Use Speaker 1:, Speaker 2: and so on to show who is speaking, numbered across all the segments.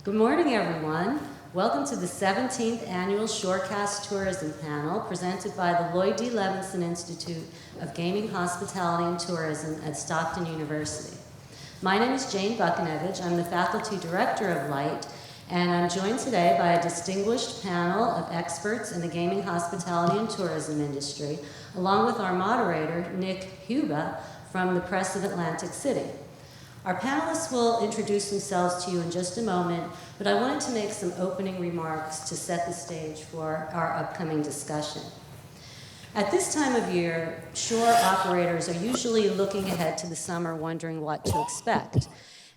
Speaker 1: Good morning, everyone. Welcome to the 17th Annual Shorecast Tourism Panel presented by the Lloyd D. Levinson Institute of Gaming, Hospitality, and Tourism at Stockton University. My name is Jane Buckenevich. I'm the Faculty Director of Light, and I'm joined today by a distinguished panel of experts in the gaming, hospitality, and tourism industry, along with our moderator, Nick Huba, from the Press of Atlantic City. Our panelists will introduce themselves to you in just a moment, but I wanted to make some opening remarks to set the stage for our upcoming discussion. At this time of year, shore operators are usually looking ahead to the summer, wondering what to expect.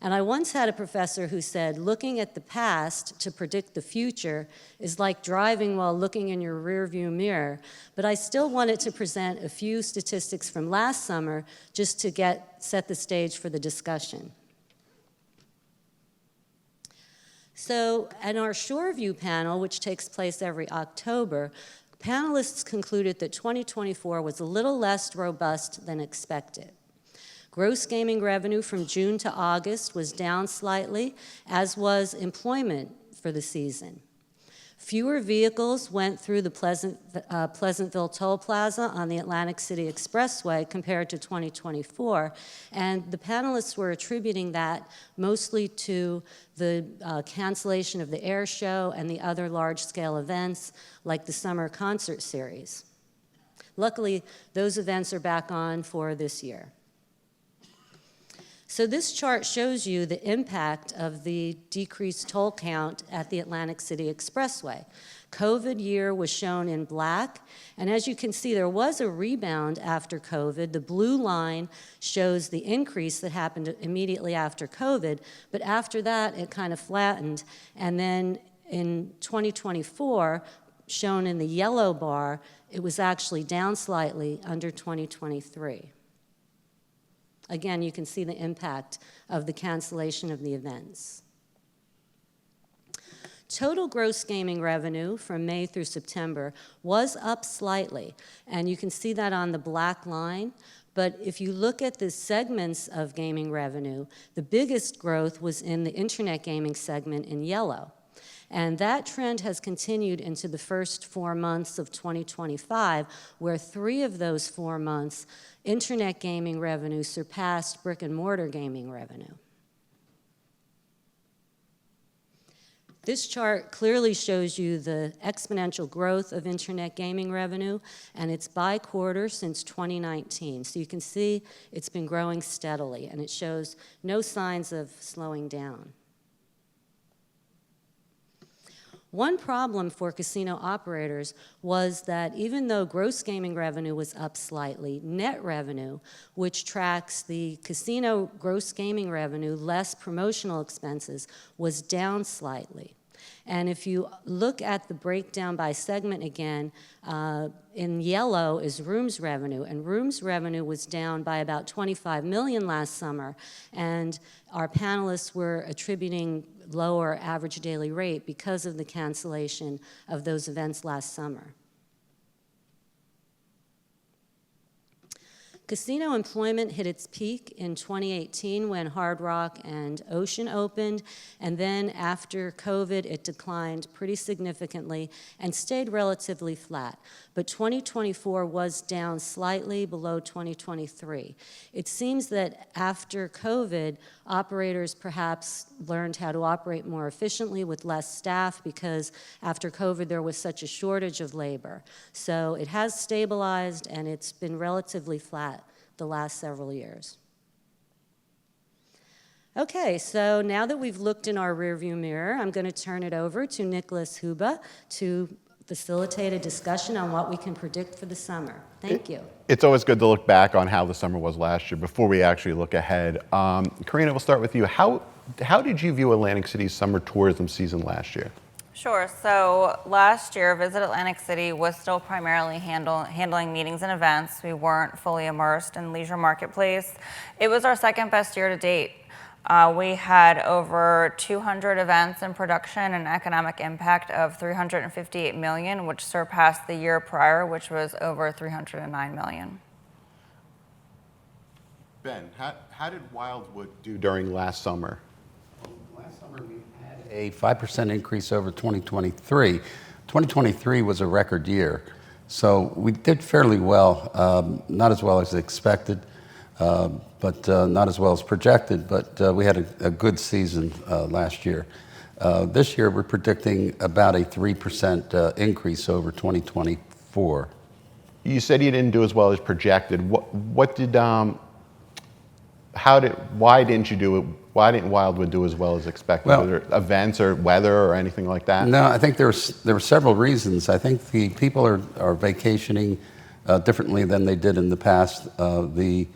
Speaker 1: And I once had a professor who said, looking at the past to predict the future is like driving while looking in your rearview mirror. But I still wanted to present a few statistics from last summer just to set the stage for the discussion. So in our Shoreview panel, which takes place every October, panelists concluded that 2024 was a little less robust than expected. Gross gaming revenue from June to August was down slightly, as was employment for the season. Fewer vehicles went through the Pleasantville Toll Plaza on the Atlantic City Expressway compared to 2024, and the panelists were attributing that mostly to the cancellation of the air show and the other large-scale events like the summer concert series. Luckily, those events are back on for this year. So this chart shows you the impact of the decreased toll count at the Atlantic City Expressway. COVID year was shown in black, and as you can see, there was a rebound after COVID. The blue line shows the increase that happened immediately after COVID, but after that, it kind of flattened. And then in 2024, shown in the yellow bar, it was actually down slightly under 2023. Again, you can see the impact of the cancellation of the events. Total gross gaming revenue from May through September was up slightly, and you can see that on the black line. But if you look at the segments of gaming revenue, the biggest growth was in the internet gaming segment in yellow. And that trend has continued into the first 4 months of 2025, where 3 of those 4 months, internet gaming revenue surpassed brick and mortar gaming revenue. This chart clearly shows you the exponential growth of internet gaming revenue, and it's by quarter since 2019. So you can see it's been growing steadily, and it shows no signs of slowing down. One problem for casino operators was that even though gross gaming revenue was up slightly, net revenue, which tracks the casino gross gaming revenue less promotional expenses, was down slightly. And if you look at the breakdown by segment again, in yellow is rooms revenue, and rooms revenue was down by about $25 million last summer, and our panelists were attributing lower average daily rate because of the cancellation of those events last summer. Casino employment hit its peak in 2018 when Hard Rock and Ocean opened, and then after COVID, it declined pretty significantly and stayed relatively flat. But 2024 was down slightly below 2023. It seems that after COVID, operators perhaps learned how to operate more efficiently with less staff because after COVID, there was such a shortage of labor. So it has stabilized, and it's been relatively flat the last several years. Okay, so now that we've looked in our rearview mirror, I'm going to turn it over to Nicholas Huba to facilitate a discussion on what we can predict for the summer. Thank you.
Speaker 2: It's always good to look back on how the summer was last year before we actually look ahead. Karina, we'll start with you. How did you view Atlantic City's summer tourism season last year?
Speaker 3: Sure. So last year, Visit Atlantic City was still primarily handling meetings and events. We weren't fully immersed in leisure marketplace. It was our second best year to date. We had over 200 events in production and economic impact of $358 million, which surpassed the year prior, which was over $309 million.
Speaker 2: Ben, how did Wildwood do during last summer?
Speaker 4: Last last summer we had a 5% increase over 2023. 2023 was a record year, so we did fairly well, not as well as expected, but not as well as projected, but we had a good season last year. This year we're predicting about a 3% increase over 2024.
Speaker 2: You said you didn't do as well as projected. Why didn't Wildwood do as well as expected?
Speaker 4: Well,
Speaker 2: Were there events or weather or anything like that?
Speaker 4: No, I think there were several reasons. I think the people are vacationing differently than they did in the past. The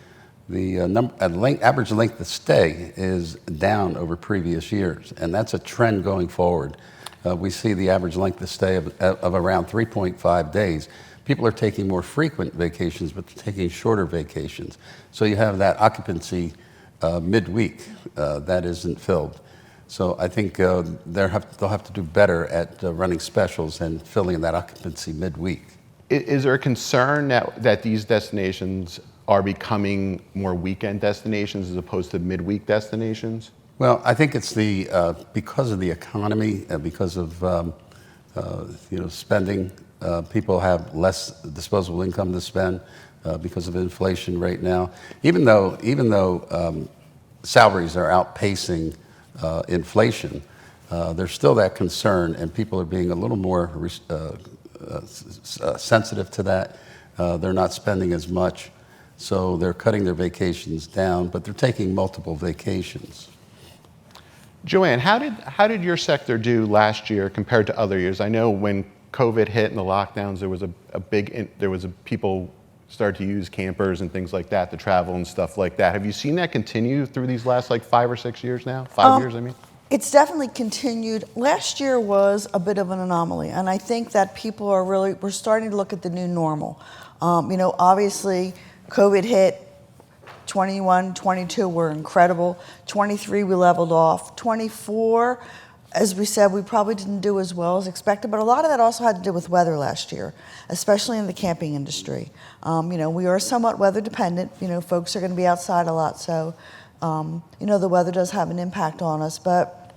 Speaker 4: average length of stay is down over previous years, and that's a trend going forward. We see the average length of stay of around 3.5 days. People are taking more frequent vacations, but they're taking shorter vacations. So you have that occupancy midweek that isn't filled. So I think they'll have to do better at running specials and filling that occupancy midweek.
Speaker 2: Is there a concern that these destinations are becoming more weekend destinations as opposed to midweek destinations?
Speaker 4: Well, I think it's because of the economy, because of spending. People have less disposable income to spend because of inflation right now. Even though salaries are outpacing inflation, there's still that concern, and people are being a little more sensitive to that. They're not spending as much, so they're cutting their vacations down, but they're taking multiple vacations.
Speaker 2: Joanne, how did your sector do last year compared to other years? I know when COVID hit and the lockdowns, people started to use campers and things like that to travel and stuff like that. Have you seen that continue through these last 5 or 6 years now? 5 years, I mean?
Speaker 5: It's definitely continued. Last year was a bit of an anomaly, and I think that people we're starting to look at the new normal. Obviously, COVID hit. 21, 22 were incredible. 23, we leveled off. 24, as we said, we probably didn't do as well as expected, but a lot of that also had to do with weather last year, especially in the camping industry. We are somewhat weather dependent. Folks are going to be outside a lot, so the weather does have an impact on us. But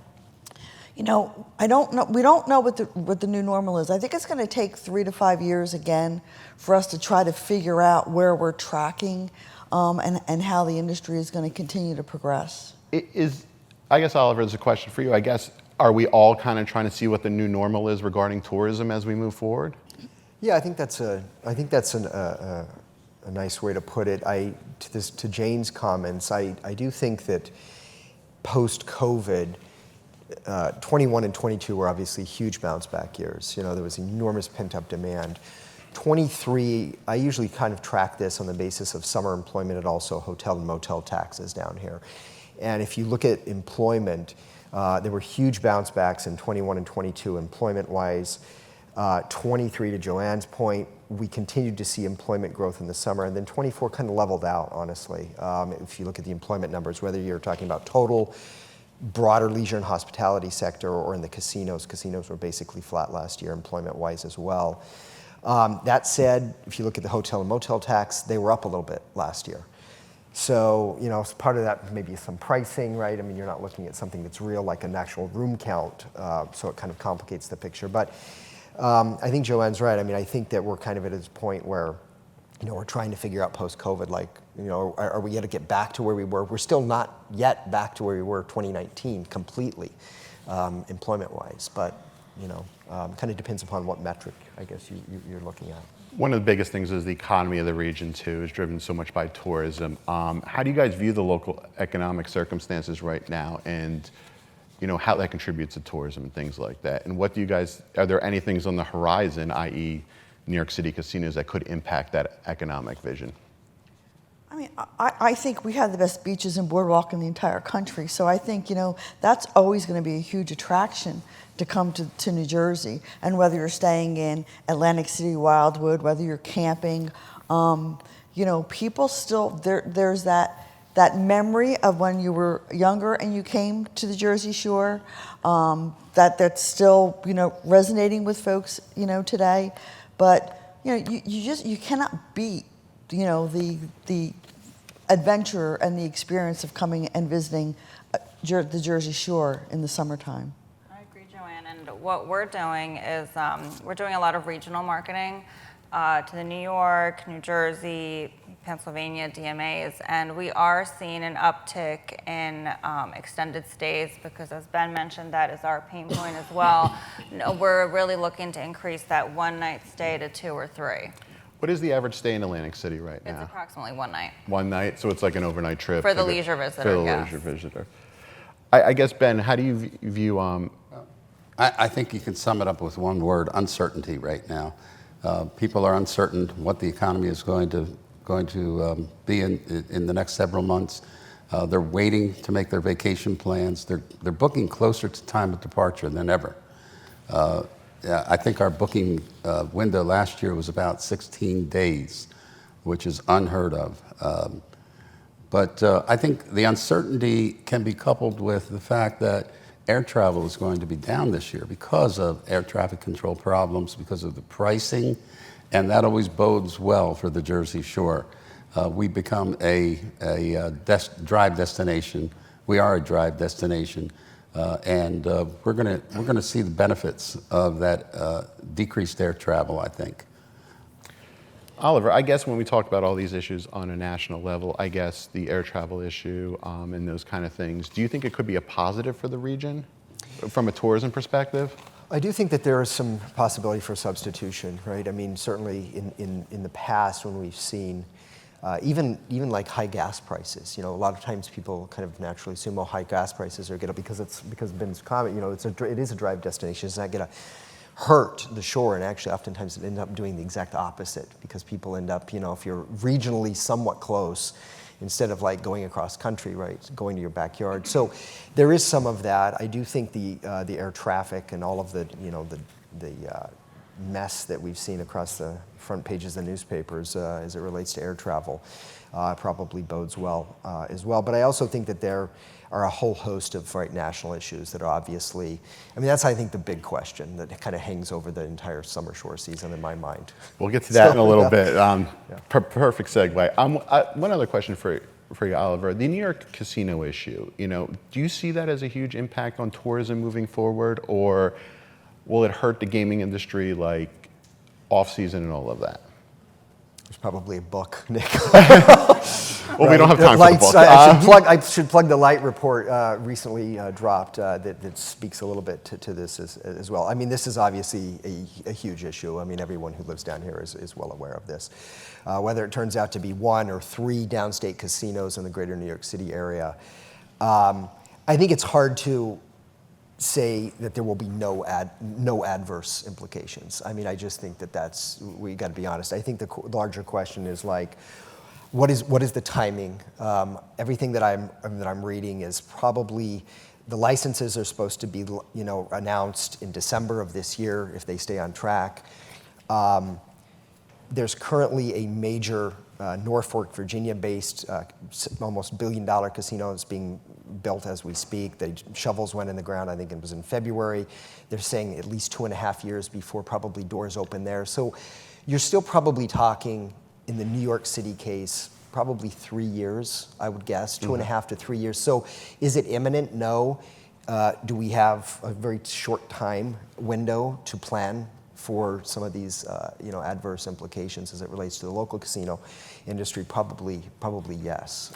Speaker 5: I don't know. We don't know what the new normal is. I think it's going to take 3 to 5 years again for us to try to figure out where we're tracking and how the industry is going to continue to progress.
Speaker 2: I guess, Oliver, there's a question for you. I guess, are we all kind of trying to see what the new normal is regarding tourism as we move forward?
Speaker 6: Yeah, I think that's a nice way to put it. To Jane's comments, I do think that post-COVID, 21 and 22 were obviously huge bounce back years. There was enormous pent-up demand. 23, I usually kind of track this on the basis of summer employment and also hotel and motel taxes down here. And if you look at employment, there were huge bounce backs in 21 and 22 employment-wise. 23, to Joanne's point, we continued to see employment growth in the summer, and then 24 kind of leveled out, honestly. If you look at the employment numbers, whether you're talking about total, broader leisure and hospitality sector, or in the casinos were basically flat last year, employment-wise as well. That said, if you look at the hotel and motel tax, they were up a little bit last year. So, part of that maybe some pricing, right? I mean, you're not looking at something that's real, like an actual room count, so it kind of complicates the picture. But I think Joanne's right. I mean, I think that we're kind of at this point where, we're trying to figure out post-COVID, are we going to get back to where we were? We're still not yet back to where we were 2019 completely, employment-wise, but, kind of depends upon what metric, I guess, you're looking at.
Speaker 2: One of the biggest things is the economy of the region, too, is driven so much by tourism. How do you guys view the local economic circumstances right now and, how that contributes to tourism and things like that? And are there any things on the horizon, i.e. New York City casinos, that could impact that economic vision?
Speaker 5: I mean, I think we have the best beaches and boardwalk in the entire country. So I think, that's always going to be a huge attraction to come to New Jersey. And whether you're staying in Atlantic City, Wildwood, whether you're camping, people still, there's that memory of when you were younger and you came to the Jersey Shore, that's still, resonating with folks, today. But, you cannot beat, the adventure and the experience of coming and visiting the Jersey Shore in the summertime.
Speaker 3: I agree, Joanne. And what we're doing is we're doing a lot of regional marketing to the New York, New Jersey, Pennsylvania DMAs, and we are seeing an uptick in extended stays because, as Ben mentioned, that is our pain point as well. We're really looking to increase that one-night stay to 2 or 3.
Speaker 2: What is the average stay in Atlantic City right now?
Speaker 3: It's approximately 1 night.
Speaker 2: 1 night, so it's like an overnight trip.
Speaker 3: For the
Speaker 2: to go-
Speaker 3: leisure visitor,
Speaker 2: For the
Speaker 3: yes.
Speaker 2: leisure visitor. I guess, Ben, how do you view,
Speaker 4: I think you can sum it up with one word: uncertainty. Right now, people are uncertain what the economy is going to be in the next several months. They're waiting to make their vacation plans. They're booking closer to time of departure than ever. Yeah, I think our booking window last year was about 16 days, which is unheard of. But I think the uncertainty can be coupled with the fact that air travel is going to be down this year because of air traffic control problems, because of the pricing, and that always bodes well for the Jersey Shore. We become a drive destination. We are a drive destination, and we're gonna see the benefits of that decreased air travel, I think.
Speaker 2: Oliver, I guess when we talk about all these issues on a national level, I guess the air travel issue and those kind of things, do you think it could be a positive for the region from a tourism perspective?
Speaker 6: I do think that there is some possibility for substitution, right? I mean, certainly in the past when we've seen even like high gas prices, a lot of times people kind of naturally assume, oh, high gas prices are gonna, because Ben's comment, it is a drive destination, it's not gonna hurt the shore, and actually oftentimes it ends up doing the exact opposite because people end up, if you're regionally somewhat close, instead of like going across country, right, going to your backyard. So there is some of that. I do think the air traffic and all of the mess that we've seen across the front pages of the newspapers as it relates to air travel probably bodes well as well. But I also think that there are a whole host of national issues that are obviously, that's, I think, the big question that kind of hangs over the entire summer shore season in my mind.
Speaker 2: We'll get to that in a little bit. Perfect segue. One other question for you, Oliver. The New York casino issue, do you see that as a huge impact on tourism moving forward, or will it hurt the gaming industry, like off-season and all of that?
Speaker 6: There's probably a book, Nick.
Speaker 2: Well, we don't have time for the book.
Speaker 6: I should plug the Light report recently dropped that speaks a little bit to this as well. This is obviously a huge issue. Everyone who lives down here is well aware of this. Whether it turns out to be 1 or 3 downstate casinos in the greater New York City area, I think it's hard to say that there will be no adverse implications. I just think we got to be honest. I think the larger question is like, what is the timing? Everything that I'm reading is probably the licenses are supposed to be announced in December of this year if they stay on track. There's currently a major Norfolk, Virginia-based almost $1 billion casino that's being built as we speak. The shovels went in the ground, I think it was in February. They're saying at least 2.5 years before probably doors open there. So you're still probably talking, in the New York City case, probably 3 years, I would guess, 2.5 to 3 years. So is it imminent? No. Do we have a very short time window to plan for some of these adverse implications as it relates to the local casino industry? Probably yes.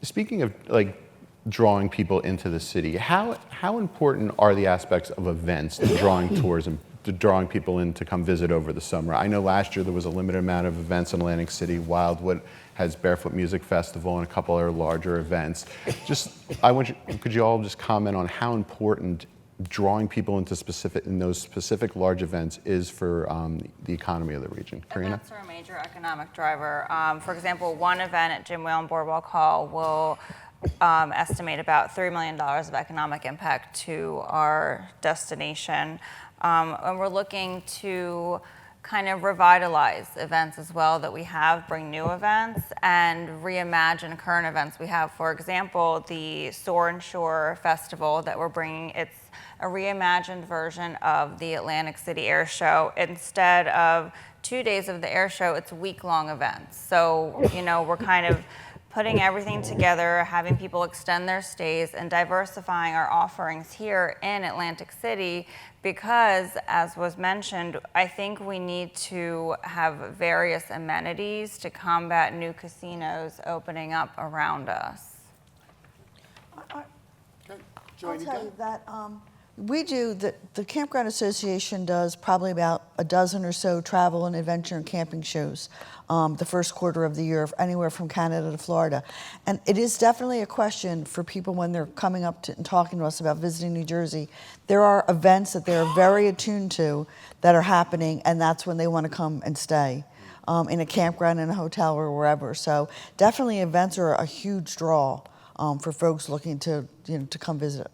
Speaker 2: Speaking of drawing people into the city, how important are the aspects of events to drawing tourism, to drawing people in to come visit over the summer? I know last year there was a limited amount of events in Atlantic City. Wildwood has Barefoot Music Festival and a couple other larger events. Could you all just comment on how important drawing people into those specific large events is for the economy of the region? Karina?
Speaker 3: Events are a major economic driver. For example, one event at Jim Whalen Boardwalk Hall will estimate about $3 million of economic impact to our destination. And we're looking to kind of revitalize events as well that we have, bring new events, and reimagine current events we have. For example, the Soar and Shore Festival that we're bringing, it's a reimagined version of the Atlantic City Air Show. Instead of 2 days of the air show, it's week-long events. So, we're kind of putting everything together, having people extend their stays, and diversifying our offerings here in Atlantic City, because, as was mentioned, I think we need to have various amenities to combat new casinos opening up around us.
Speaker 5: I'll tell you that we do, the Campground Association does probably about a dozen or so travel and adventure and camping shows the first quarter of the year, anywhere from Canada to Florida. And it is definitely a question for people when they're coming up to, and talking to us about visiting New Jersey. There are events that they're very attuned to that are happening, and that's when they want to come and stay in a campground, in a hotel, or wherever. So definitely events are a huge draw for folks looking to, to come visit.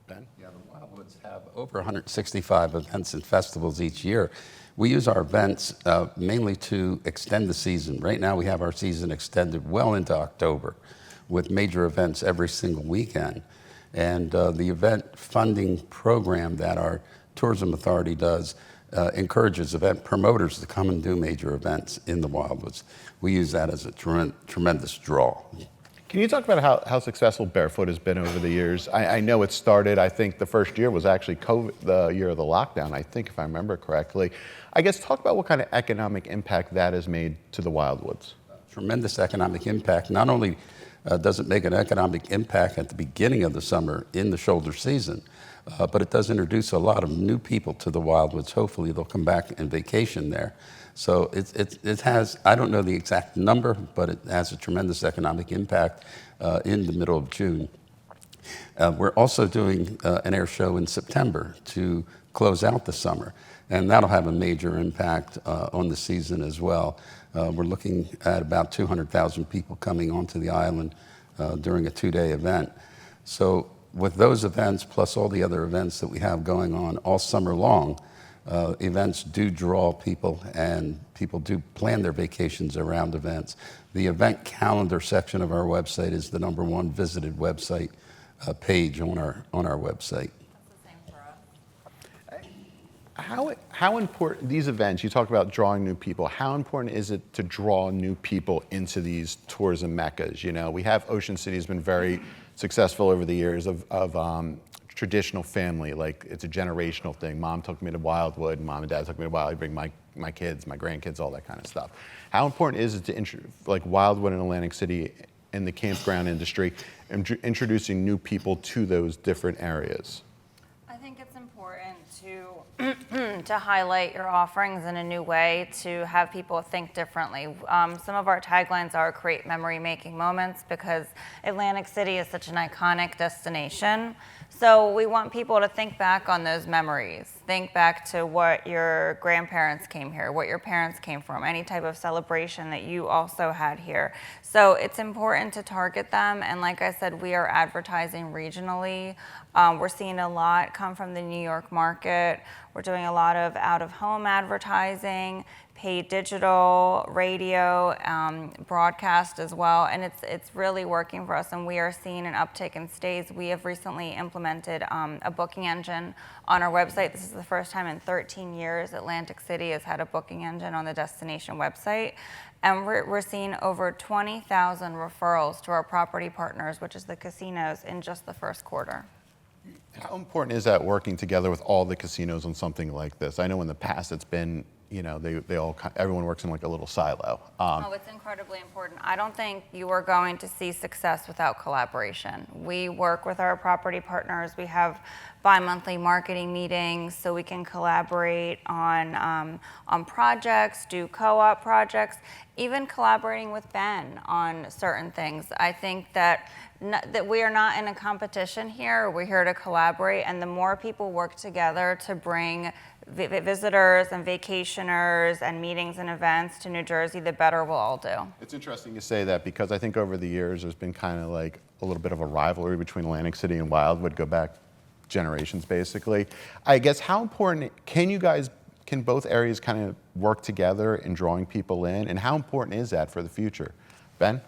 Speaker 4: Ben? Yeah, the Wildwoods have over 165 events and festivals each year. We use our events mainly to extend the season. Right now we have our season extended well into October with major events every single weekend. And the event funding program that our tourism authority does encourages event promoters to come and do major events in the Wildwoods. We use that as a tremendous draw.
Speaker 2: Can you talk about how successful Barefoot has been over the years? I know it started, I think the first year was actually COVID, the year of the lockdown, I think, if I remember correctly. I guess talk about what kind of economic impact that has made to the Wildwoods.
Speaker 4: Tremendous economic impact. Not only does it make an economic impact at the beginning of the summer in the shoulder season, but it does introduce a lot of new people to the Wildwoods. Hopefully they'll come back and vacation there. So it has, I don't know the exact number, but it has a tremendous economic impact in the middle of June. We're also doing an air show in September to close out the summer, and that'll have a major impact on the season as well. We're looking at about 200,000 people coming onto the island during a 2-day event. So with those events, plus all the other events that we have going on all summer long, events do draw people, and people do plan their vacations around events. The event calendar section of our website is the #1 visited website page on our website.
Speaker 3: That's the same for us.
Speaker 2: How important, these events, you talk about drawing new people, how important is it to draw new people into these tourism meccas? You know, we have Ocean City has been very successful over the years of traditional family, like it's a generational thing. Mom took me to Wildwood, mom and dad took me to Wildwood, bring my kids, my grandkids, all that kind of stuff. How important is it to, like Wildwood and Atlantic City in the campground industry, introducing new people to those different areas?
Speaker 3: I think it's important to highlight your offerings in a new way, to have people think differently. Some of our taglines are create memory-making moments, because Atlantic City is such an iconic destination. So we want people to think back on those memories. Think back to what your grandparents came here, what your parents came from, any type of celebration that you also had here. So it's important to target them. And like I said, we are advertising regionally. We're seeing a lot come from the New York market. We're doing a lot of out-of-home advertising, paid digital, radio, broadcast as well, and it's really working for us, and we are seeing an uptick in stays. We have recently implemented a booking engine on our website. This is the first time in 13 years Atlantic City has had a booking engine on the destination website, and we're seeing over 20,000 referrals to our property partners, which is the casinos, in just the first quarter.
Speaker 2: How important is that, working together with all the casinos on something like this? I know in the past it's been, you know, everyone works in like a little silo.
Speaker 3: Oh, it's incredibly important. I don't think you are going to see success without collaboration. We work with our property partners. We have bi-monthly marketing meetings so we can collaborate on projects, do co-op projects, even collaborating with Ben on certain things. I think that we are not in a competition here. We're here to collaborate, and the more people work together to bring visitors and vacationers and meetings and events to New Jersey, the better we'll all do.
Speaker 2: It's interesting you say that, because I think over the years there's been kind of like a little bit of a rivalry between Atlantic City and Wildwood, go back generations basically. I guess how important, can both areas kind of work together in drawing people in, and how important is that for the future? Ben?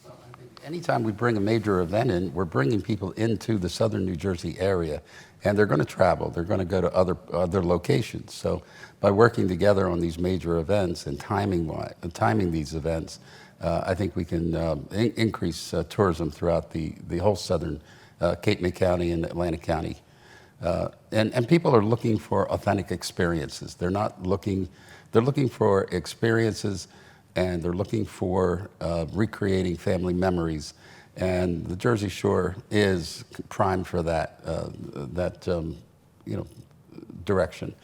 Speaker 4: I think Anytime we bring a major event in, we're bringing people into the southern New Jersey area, and they're going to travel. They're going to go to other locations. So by working together on these major events and timing these events, I think we can increase tourism throughout the whole southern Cape May County and Atlantic County. And people are looking for authentic experiences. They're looking for experiences, and they're looking for recreating family memories. And the Jersey Shore is primed for that direction.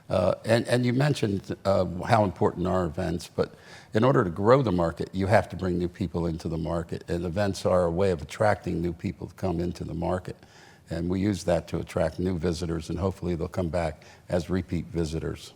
Speaker 4: And you mentioned how important are events, but in order to grow the market, you have to bring new people into the market. And events are a way of attracting new people to come into the market. And we use that to attract new visitors, and hopefully they'll come back as repeat visitors.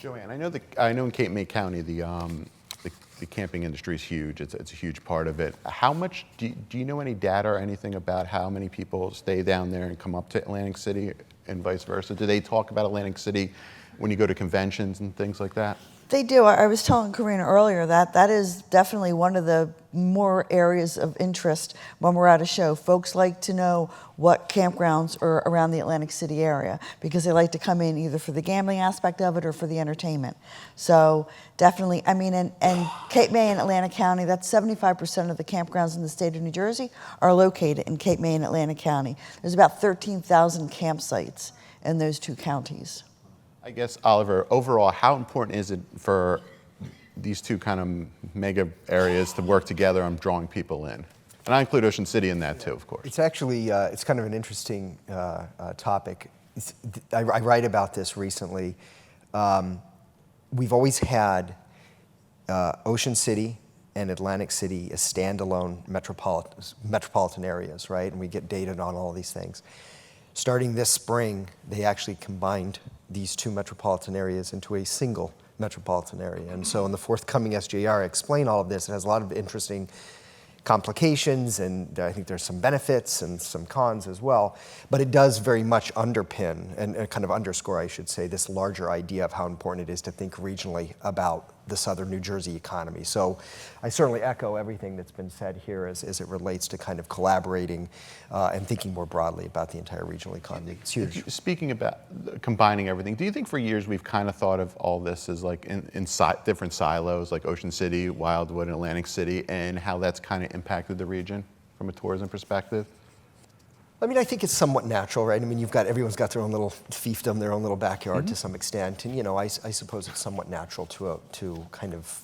Speaker 2: Joanne, I know in Cape May County the camping industry is huge. It's a huge part of it. How much do you know any data or anything about how many people stay down there and come up to Atlantic City and vice versa? Do they talk about Atlantic City when you go to conventions and things like that?
Speaker 5: They do. I was telling Karina earlier that that is definitely one of the more areas of interest when we're at a show. Folks like to know what campgrounds are around the Atlantic City area because they like to come in either for the gambling aspect of it or for the entertainment. So definitely, I mean, and Cape May and Atlantic County, that's 75% of the campgrounds in the state of New Jersey are located in Cape May and Atlantic County. There's about 13,000 campsites in those two counties.
Speaker 2: I guess, Oliver, overall, how important is it for these two kind of mega areas to work together on drawing people in? And I include Ocean City in that too, of course.
Speaker 6: It's actually, it's kind of an interesting topic. I write about this recently. We've always had Ocean City and Atlantic City as standalone metropolitan areas, right? And we get data on all these things. Starting this spring, they actually combined these two metropolitan areas into a single metropolitan area. And so in the forthcoming SJR, I explain all of this. It has a lot of interesting complications, and I think there's some benefits and some cons as well. But it does very much underpin and kind of underscore, I should say, this larger idea of how important it is to think regionally about the southern New Jersey economy. So I certainly echo everything that's been said here as it relates to kind of collaborating and thinking more broadly about the entire regional economy. It's huge.
Speaker 2: Speaking about combining everything, do you think for years we've kind of thought of all this as like in different silos, like Ocean City, Wildwood, and Atlantic City, and how that's kind of impacted the region from a tourism perspective?
Speaker 6: I mean, I think it's somewhat natural, right? I mean, everyone's got their own little fiefdom, their own little backyard to some extent, and I suppose it's somewhat natural to kind of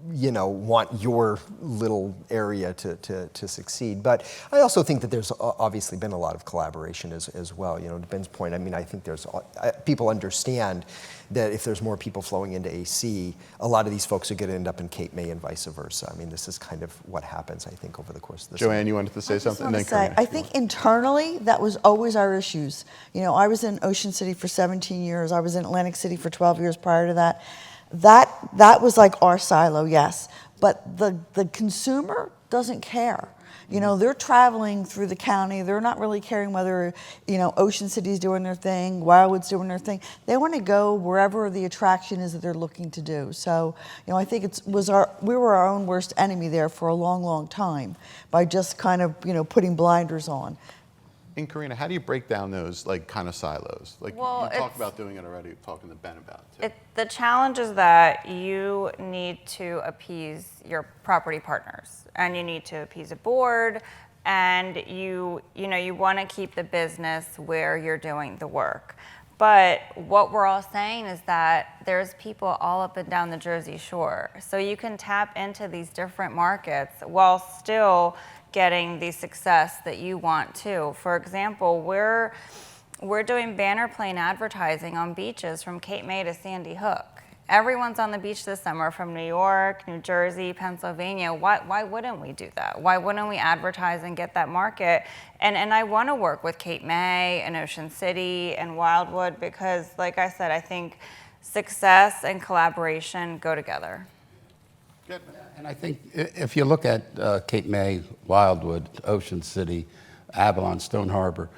Speaker 6: want your little area to succeed. But I also think that there's obviously been a lot of collaboration as well. To Ben's point, I mean, I think people understand that if there's more people flowing into AC, a lot of these folks are going to end up in Cape May and vice versa. I mean, this is kind of what happens, I think, over the course of this.
Speaker 2: Joanne, you wanted to say something?
Speaker 5: I think internally, that was always our issues. I was in Ocean City for 17 years. I was in Atlantic City for 12 years prior to that. That was like our silo, yes. But the consumer doesn't care. They're traveling through the county. They're not really caring whether, Ocean City's doing their thing, Wildwood's doing their thing. They want to go wherever the attraction is that they're looking to do. So, I think we were our own worst enemy there for a long, long time by just kind of, putting blinders on.
Speaker 2: And Karina, how do you break down those kind of silos? You talked about doing it already, talking to Ben about it too.
Speaker 3: The challenge is that you need to appease your property partners, and you need to appease a board, and you want to keep the business where you're doing the work. But what we're all saying is that there's people all up and down the Jersey Shore, so you can tap into these different markets while still getting the success that you want to. For example, we're doing banner plane advertising on beaches from Cape May to Sandy Hook. Everyone's on the beach this summer from New York, New Jersey, Pennsylvania. Why wouldn't we do that? Why wouldn't we advertise and get that market? And I want to work with Cape May and Ocean City and Wildwood because, like I said, I think success and collaboration go together.
Speaker 2: Good.
Speaker 4: And I think if you look at Cape May, Wildwood, Ocean City, Avalon, Stone Harbor,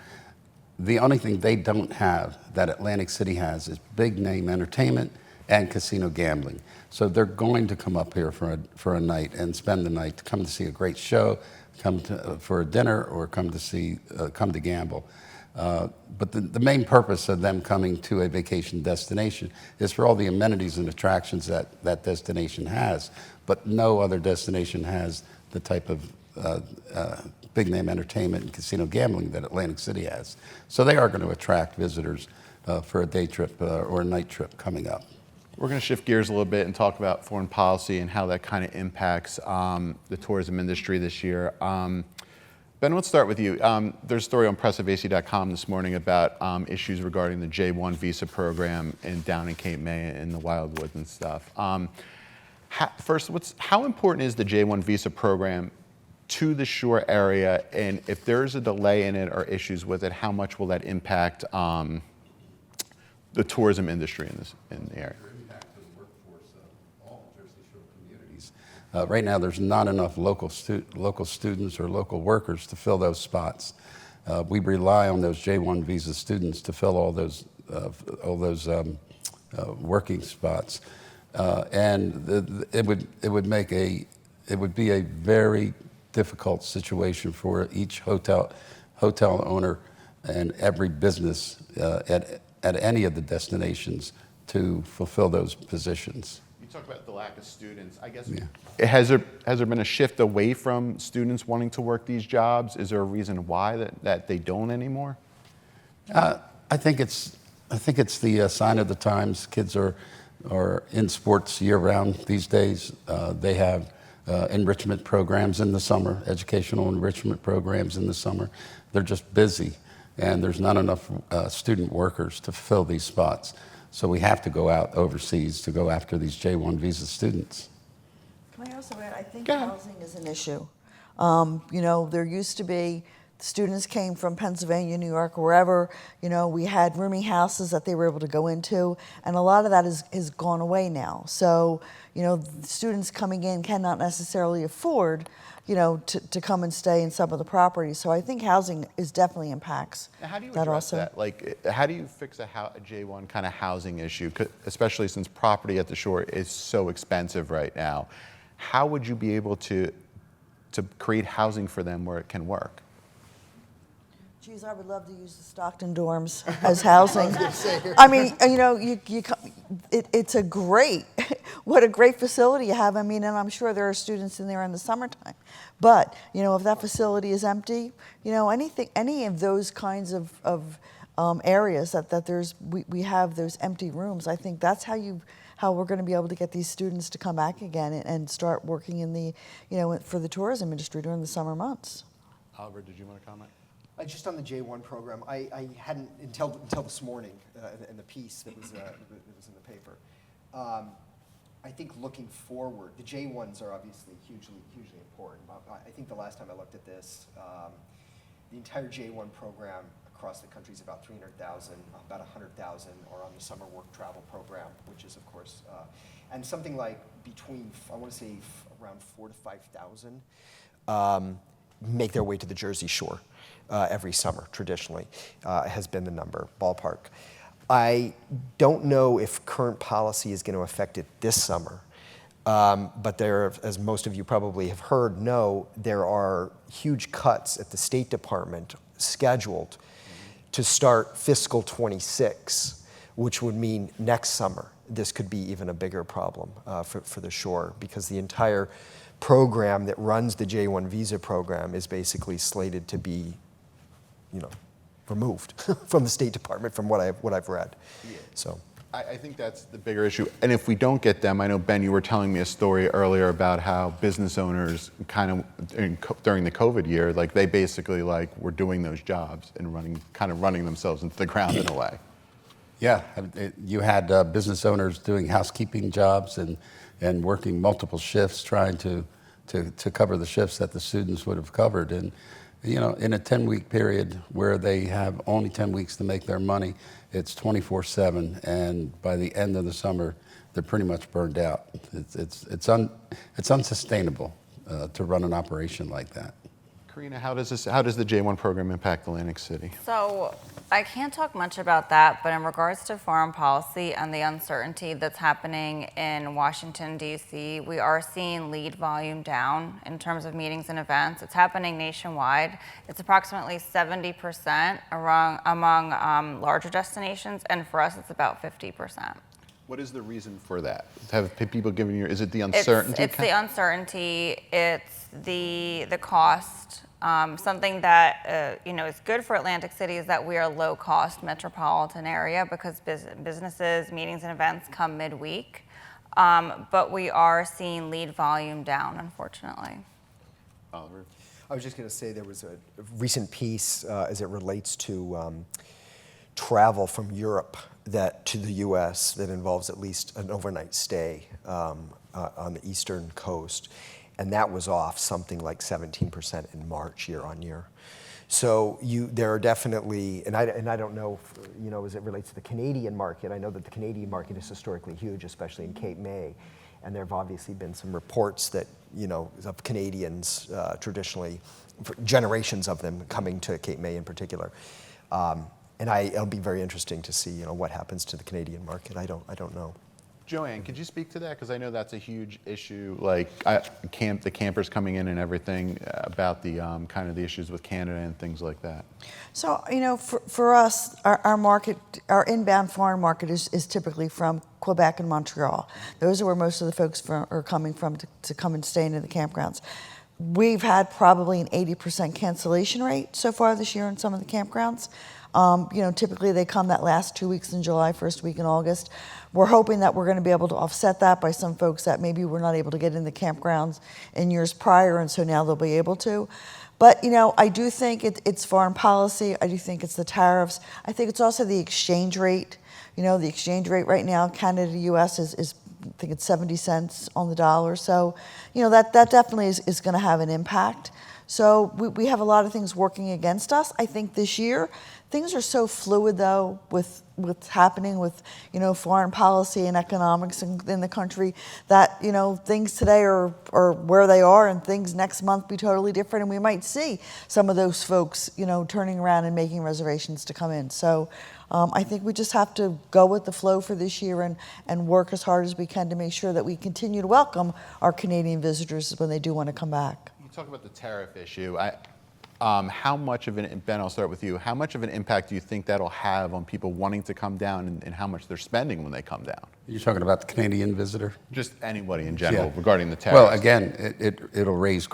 Speaker 4: the only thing they don't have that Atlantic City has is big name entertainment and casino gambling. So they're going to come up here for a night and spend the night to come to see a great show, come for a dinner or come to gamble. But the main purpose of them coming to a vacation destination is for all the amenities and attractions that that destination has. But no other destination has the type of big name entertainment and casino gambling that Atlantic City has. So they are going to attract visitors for a day trip or a night trip coming up.
Speaker 2: We're going to shift gears a little bit and talk about foreign policy and how that kind of impacts the tourism industry this year. Ben, let's start with you. There's a story on pressofac.com this morning about issues regarding the J1 visa program down in Cape May and the Wildwoods and stuff. First, how important is the J1 visa program to the shore area? And if there's a delay in it or issues with it, how much will that impact the tourism industry in the area?
Speaker 4: Right now, there's not enough local students or local workers to fill those spots. We rely on those J1 visa students to fill all those working spots, and it would be a very difficult situation for each hotel owner and every business at any of the destinations to fulfill those positions.
Speaker 2: You talk about the lack of students. I guess has there been a shift away from students wanting to work these jobs? Is there a reason why that they don't anymore?
Speaker 4: I think it's the sign of the times. Kids are in sports year round these days. They have enrichment programs in the summer, educational enrichment programs in the summer. They're just busy, and there's not enough student workers to fill these spots. So we have to go out overseas to go after these J1 visa students.
Speaker 5: Can I also add, I think housing is an issue. There used to be, students came from Pennsylvania, New York, wherever, we had rooming houses that they were able to go into, and a lot of that has gone away now. So, students coming in cannot necessarily afford, to come and stay in some of the properties. So I think housing definitely impacts
Speaker 2: now, how do you
Speaker 5: that
Speaker 2: address
Speaker 5: also.
Speaker 2: that? Like, how do you fix a J1 kind of housing issue, especially since property at the shore is so expensive right now? How would you be able to create housing for them where it can work?
Speaker 5: Geez, I would love to use the Stockton dorms as housing. I mean, it's a great, what a great facility you have. I mean, and I'm sure there are students in there in the summertime. But, if that facility is empty, any of those kinds of areas that we have those empty rooms, I think that's how we're going to be able to get these students to come back again and start working in the, for the tourism industry during the summer months.
Speaker 2: Oliver, did you want to comment?
Speaker 6: Just on the J1 program, I hadn't until this morning in the piece that was in the paper. I think looking forward, the J1s are obviously hugely important. I think the last time I looked at this, the entire J1 program across the country is about 300,000. About 100,000 are on the summer work travel program, which is of course, and something like between I want to say around 4,000 to 5,000 make their way to the Jersey Shore. Every summer, traditionally, has been the number, ballpark. I don't know if current policy is going to affect it this summer, but there, as most of you probably have heard, there are huge cuts at the State Department scheduled to start fiscal 26, which would mean next summer this could be even a bigger problem for the shore, because the entire program that runs the J1 visa program is basically slated to be removed from the State Department, from what I've read. Yeah. So
Speaker 2: I think that's the bigger issue. And if we don't get them, I know, Ben, you were telling me a story earlier about how business owners kind of during the COVID year, like they basically were doing those jobs and running themselves into the ground in a way.
Speaker 4: Yeah, you had business owners doing housekeeping jobs and working multiple shifts, trying to cover the shifts that the students would have covered. And in a 10-week period where they have only 10 weeks to make their money, it's 24/7, and by the end of the summer, they're pretty much burned out. It's unsustainable to run an operation like that.
Speaker 2: Karina, how does the J1 program impact Atlantic City?
Speaker 3: So I can't talk much about that, but in regards to foreign policy and the uncertainty that's happening in Washington, D.C., we are seeing lead volume down in terms of meetings and events. It's happening nationwide. It's approximately 70% among larger destinations, and for us, it's about 50%.
Speaker 2: What is the reason for that? Have people given you, is it the uncertainty?
Speaker 3: It's the uncertainty. It's the cost. Something that is good for Atlantic City is that we are a low-cost metropolitan area because businesses, meetings, and events come midweek. But we are seeing lead volume down, unfortunately.
Speaker 2: Oliver?
Speaker 6: I was just going to say there was a recent piece as it relates to travel from Europe to the U.S. that involves at least an overnight stay on the eastern coast, and that was off something like 17% in March year on year. So there are definitely, and I don't know, as it relates to the Canadian market. I know that the Canadian market is historically huge, especially in Cape May, and there have obviously been some reports that of Canadians traditionally, for generations of them coming to Cape May in particular. And it'll be very interesting to see, what happens to the Canadian market. I don't know.
Speaker 2: Joanne, could you speak to that? Because I know that's a huge issue, like the campers coming in and everything, about the kind of the issues with Canada and things like that.
Speaker 5: So, for us, our market, our inbound foreign market is typically from Quebec and Montreal. Those are where most of the folks are coming from to come and stay in the campgrounds. We've had probably an 80% cancellation rate so far this year in some of the campgrounds. Typically they come that last 2 weeks in July, first week in August. We're hoping that we're going to be able to offset that by some folks that maybe were not able to get in the campgrounds in years prior, and so now they'll be able to. But, I do think it's foreign policy. I do think it's the tariffs. I think it's also the exchange rate. The exchange rate right now, Canada to U.S. is I think it's 70 cents on the dollar. So, that definitely is going to have an impact. So we have a lot of things working against us. I think this year, things are so fluid, though, with what's happening with, foreign policy and economics in the country, that, things today are where they are, and things next month be totally different. And we might see some of those folks, turning around and making reservations to come in. So I think we just have to go with the flow for this year and work as hard as we can to make sure that we continue to welcome our Canadian visitors when they do want to come back.
Speaker 2: Talk about the tariff issue. How much of an, Ben, I'll start with you. How much of an impact do you think that'll have on people wanting to come down, and how much they're spending when they come down?
Speaker 4: You're talking about the Canadian visitor?
Speaker 2: Just anybody in general regarding the tariffs.
Speaker 4: Well, again, it'll raise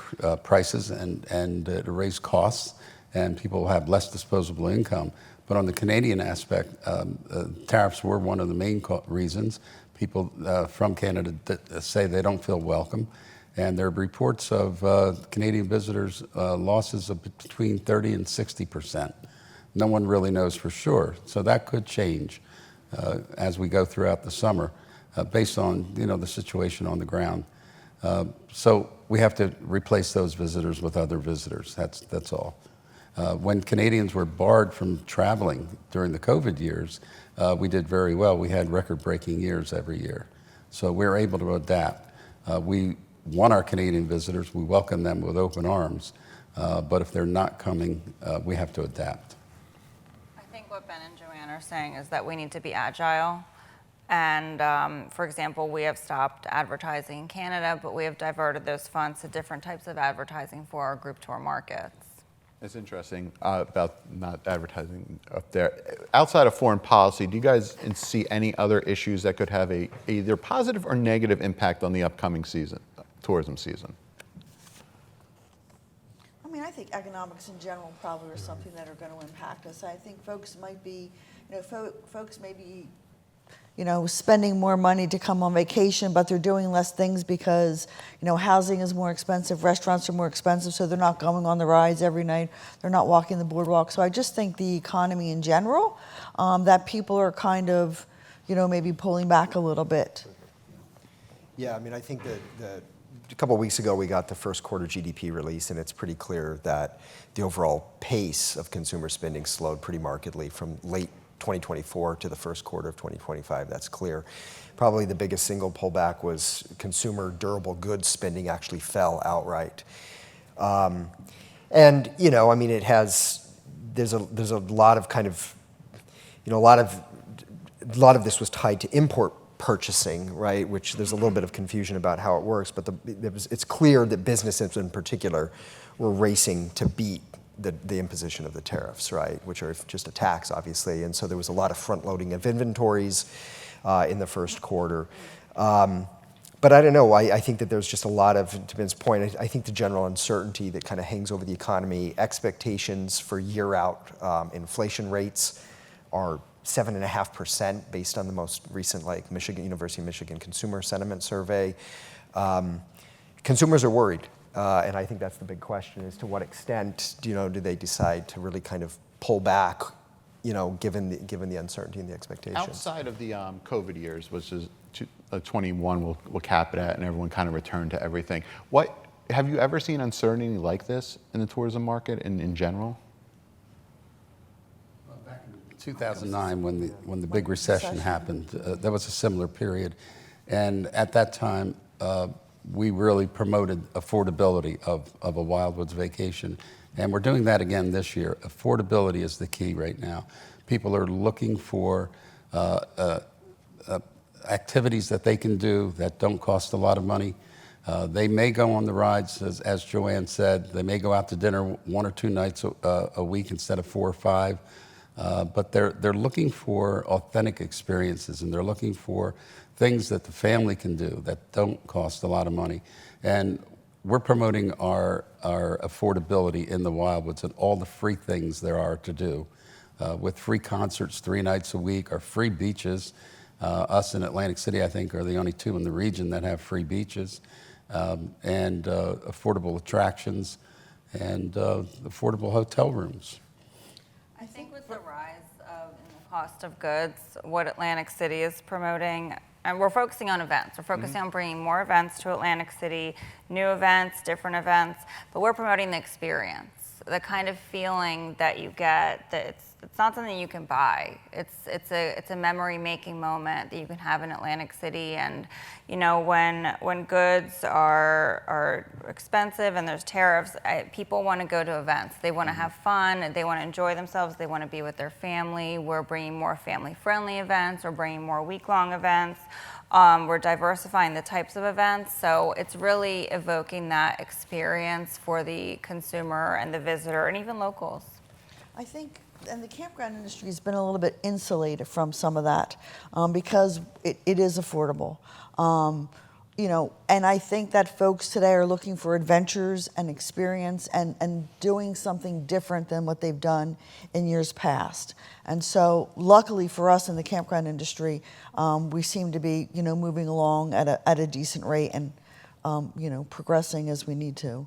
Speaker 4: prices and it'll raise costs, and people will have less disposable income. But on the Canadian aspect, tariffs were one of the main reasons. People from Canada say they don't feel welcome. And there are reports of Canadian visitors losses of between 30 and 60%. No one really knows for sure. So that could change as we go throughout the summer based on the situation on the ground. So we have to replace those visitors with other visitors. That's all. When Canadians were barred from traveling during the COVID years, we did very well. We had record-breaking years every year. So we're able to adapt. We want our Canadian visitors. We welcome them with open arms. But if they're not coming, we have to adapt.
Speaker 3: I think what Ben and Joanne are saying is that we need to be agile. And for example, we have stopped advertising in Canada, but we have diverted those funds to different types of advertising for our group tour markets.
Speaker 2: It's interesting about not advertising up there. Outside of foreign policy, do you guys see any other issues that could have a either positive or negative impact on the upcoming season, tourism season?
Speaker 5: I think economics in general probably are something that are going to impact us. I think folks might be, folks may be, spending more money to come on vacation, but they're doing less things because, housing is more expensive, restaurants are more expensive, so they're not going on the rides every night, they're not walking the boardwalk. So I just think the economy in general, that people are kind of, maybe pulling back a little bit.
Speaker 6: Yeah, I think that a couple of weeks ago we got the first quarter GDP release, and it's pretty clear that the overall pace of consumer spending slowed pretty markedly from late 2024 to the first quarter of 2025. That's clear. Probably the biggest single pullback was consumer durable goods spending actually fell outright. And, you know, I mean, there's a lot of kind of, you know, a lot of this was tied to import purchasing, right? Which there's a little bit of confusion about how it works, but it's clear that businesses in particular were racing to beat the imposition of the tariffs, right? Which are just a tax, obviously. And so there was a lot of front loading of inventories in the first quarter. But I don't know, I think that there's just a lot of, to Ben's point, I think the general uncertainty that kind of hangs over the economy, expectations for year out inflation rates are 7.5% based on the most recent like University of Michigan Consumer Sentiment Survey. Consumers are worried, and I think that's the big question: is to what extent do they decide to really kind of pull back, given the uncertainty and the expectations.
Speaker 2: Outside of the COVID years, which is 21, we'll cap it at, and everyone kind of returned to everything. Have you ever seen uncertainty like this in the tourism market in general?
Speaker 4: 2009, when the big recession happened, that was a similar period, and at that time, we really promoted affordability of a Wildwoods vacation, and we're doing that again this year. Affordability is the key right now. People are looking for activities that they can do that don't cost a lot of money. They may go on the rides, as Joanne said. They may go out to dinner 1 or 2 nights a week instead of 4 or 5. But they're looking for authentic experiences, and they're looking for things that the family can do that don't cost a lot of money. And we're promoting our affordability in the Wildwoods and all the free things there are to do, with free concerts 3 nights a week, or free beaches. Us in Atlantic City, I think, are the only 2 in the region that have free beaches, and affordable attractions, and affordable hotel rooms.
Speaker 3: I think with the rise in the cost of goods, what Atlantic City is promoting, and we're focusing on events. We're focusing on bringing more events to Atlantic City, new events, different events, but we're promoting the experience, the kind of feeling that you get, that it's not something you can buy. It's a memory-making moment that you can have in Atlantic City. And when goods are expensive and there's tariffs, people want to go to events. They want to have fun. They want to enjoy themselves. They want to be with their family. We're bringing more family-friendly events. We're bringing more week-long events. We're diversifying the types of events. So it's really evoking that experience for the consumer and the visitor, and even locals.
Speaker 5: I think, and the campground industry has been a little bit insulated from some of that, because it is affordable. And I think that folks today are looking for adventures and experience and doing something different than what they've done in years past. And so luckily for us in the campground industry, we seem to be, moving along at a decent rate and, progressing as we need to.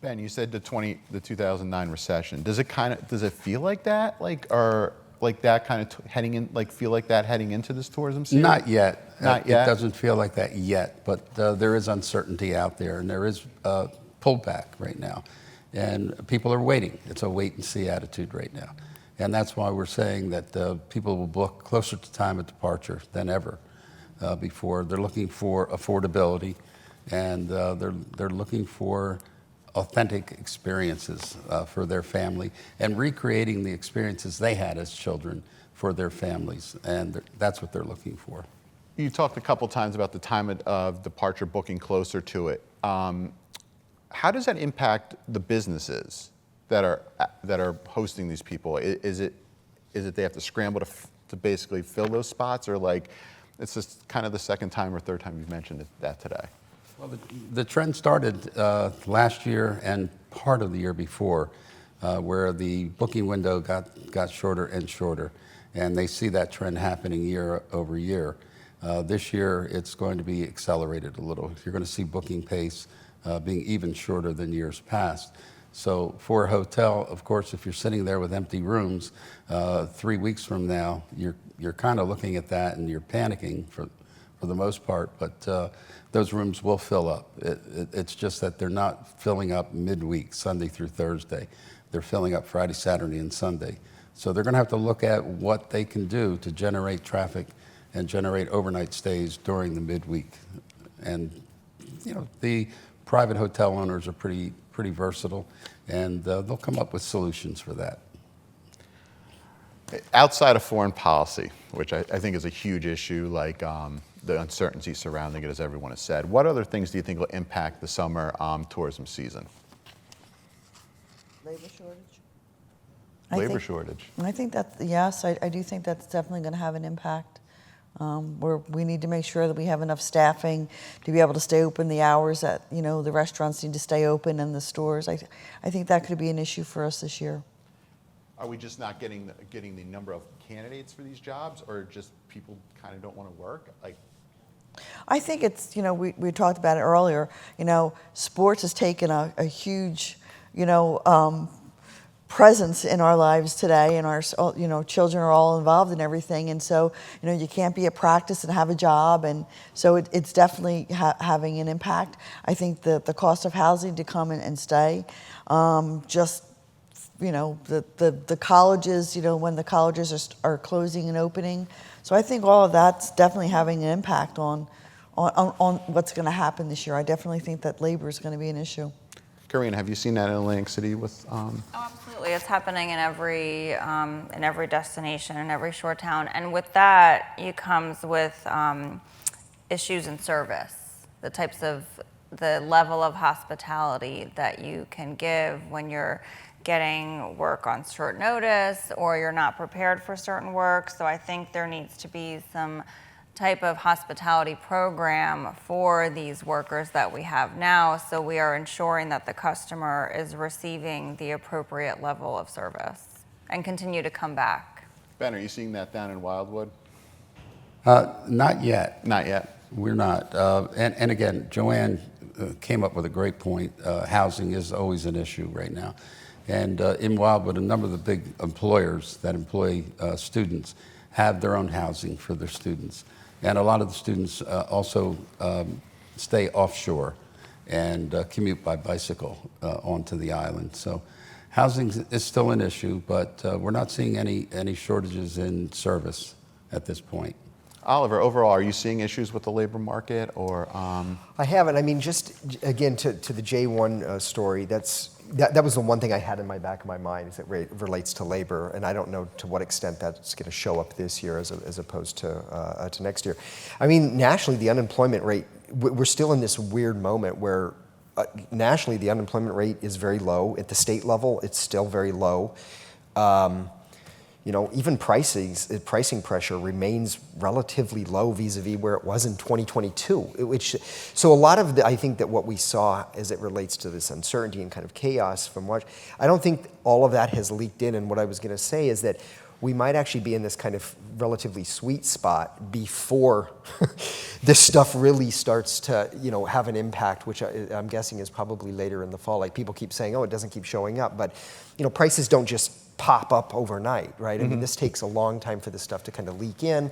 Speaker 2: Ben, you said the 2009 recession. Does it feel like that? Or like that kind of heading into this tourism season?
Speaker 4: Not yet.
Speaker 2: Not yet?
Speaker 4: It doesn't feel like that yet, but there is uncertainty out there, and there is pullback right now. And people are waiting. It's a wait-and-see attitude right now. And that's why we're saying that people will book closer to time of departure than ever before. They're looking for affordability, and they're looking for authentic experiences for their family, and recreating the experiences they had as children for their families, and that's what they're looking for.
Speaker 2: You talked a couple times about the time of departure booking closer to it. How does that impact the businesses that are hosting these people? Is it they have to scramble to basically fill those spots, or it's just kind of the second time or third time you've mentioned that today?
Speaker 4: Well, the trend started last year and part of the year before, where the booking window got shorter and shorter, and they see that trend happening year over year. This year, it's going to be accelerated a little. You're going to see booking pace being even shorter than years past. So for a hotel, of course, if you're sitting there with empty rooms, 3 weeks from now, you're kind of looking at that and you're panicking for the most part, but those rooms will fill up. It's just that they're not filling up midweek, Sunday through Thursday. They're filling up Friday, Saturday, and Sunday. So they're going to have to look at what they can do to generate traffic and generate overnight stays during the midweek. And the private hotel owners are pretty pretty versatile, and they'll come up with solutions for that.
Speaker 2: Outside of foreign policy, which I think is a huge issue, like the uncertainty surrounding it, as everyone has said, what other things do you think will impact the summer tourism season?
Speaker 5: Labor shortage?
Speaker 2: Labor shortage.
Speaker 5: I think that, yes, I do think that's definitely going to have an impact. We need to make sure that we have enough staffing to be able to stay open the hours that, you know, the restaurants need to stay open and the stores. I think that could be an issue for us this year.
Speaker 2: Are we just not getting the number of candidates for these jobs, or just people kind of don't want to work? Like,
Speaker 5: I think it's, you know, we talked about it earlier, you know, sports has taken a huge, you know, presence in our lives today, and our, you know, children are all involved in everything, and so, you know, you can't be at practice and have a job, and so it's definitely having an impact. I think the cost of housing to come and stay, just, you know, the colleges, you know, when the colleges are closing and opening, so I think all of that's definitely having an impact on what's going to happen this year. I definitely think that labor is going to be an issue.
Speaker 2: Karina, have you seen that in Atlantic City with?
Speaker 3: Oh, absolutely. It's happening in every destination, in every shore town. And with that, it comes with issues in service, the level of hospitality that you can give when you're getting work on short notice or you're not prepared for certain work. So I think there needs to be some type of hospitality program for these workers that we have now, so we are ensuring that the customer is receiving the appropriate level of service and continue to come back.
Speaker 2: Ben, are you seeing that down in Wildwood?
Speaker 4: Not yet.
Speaker 2: Not yet.
Speaker 4: We're not. And again, Joanne came up with a great point. Housing is always an issue right now. And in Wildwood, a number of the big employers that employ students have their own housing for their students. And a lot of the students also stay offshore and commute by bicycle onto the island. So housing is still an issue, but we're not seeing any shortages in service at this point.
Speaker 2: Oliver, overall, are you seeing issues with the labor market, or?
Speaker 6: I haven't. I mean, just again to the J1 story. That was the one thing I had in my back of my mind, is it relates to labor, and I don't know to what extent that's going to show up this year as opposed to next year. I mean, nationally, the unemployment rate, we're still in this weird moment where nationally the unemployment rate is very low. At the state level, it's still very low. You know, even pricing pressure remains relatively low vis-a-vis where it was in 2022. So a lot of I think that what we saw as it relates to this uncertainty and kind of chaos from what, I don't think all of that has leaked in. And what I was going to say is that we might actually be in this kind of relatively sweet spot before this stuff really starts to, you know, have an impact, which I'm guessing is probably later in the fall. Like, people keep saying, oh, it doesn't keep showing up, but, you know, prices don't just pop up overnight, right? I mean, this takes a long time for this stuff to kind of leak in.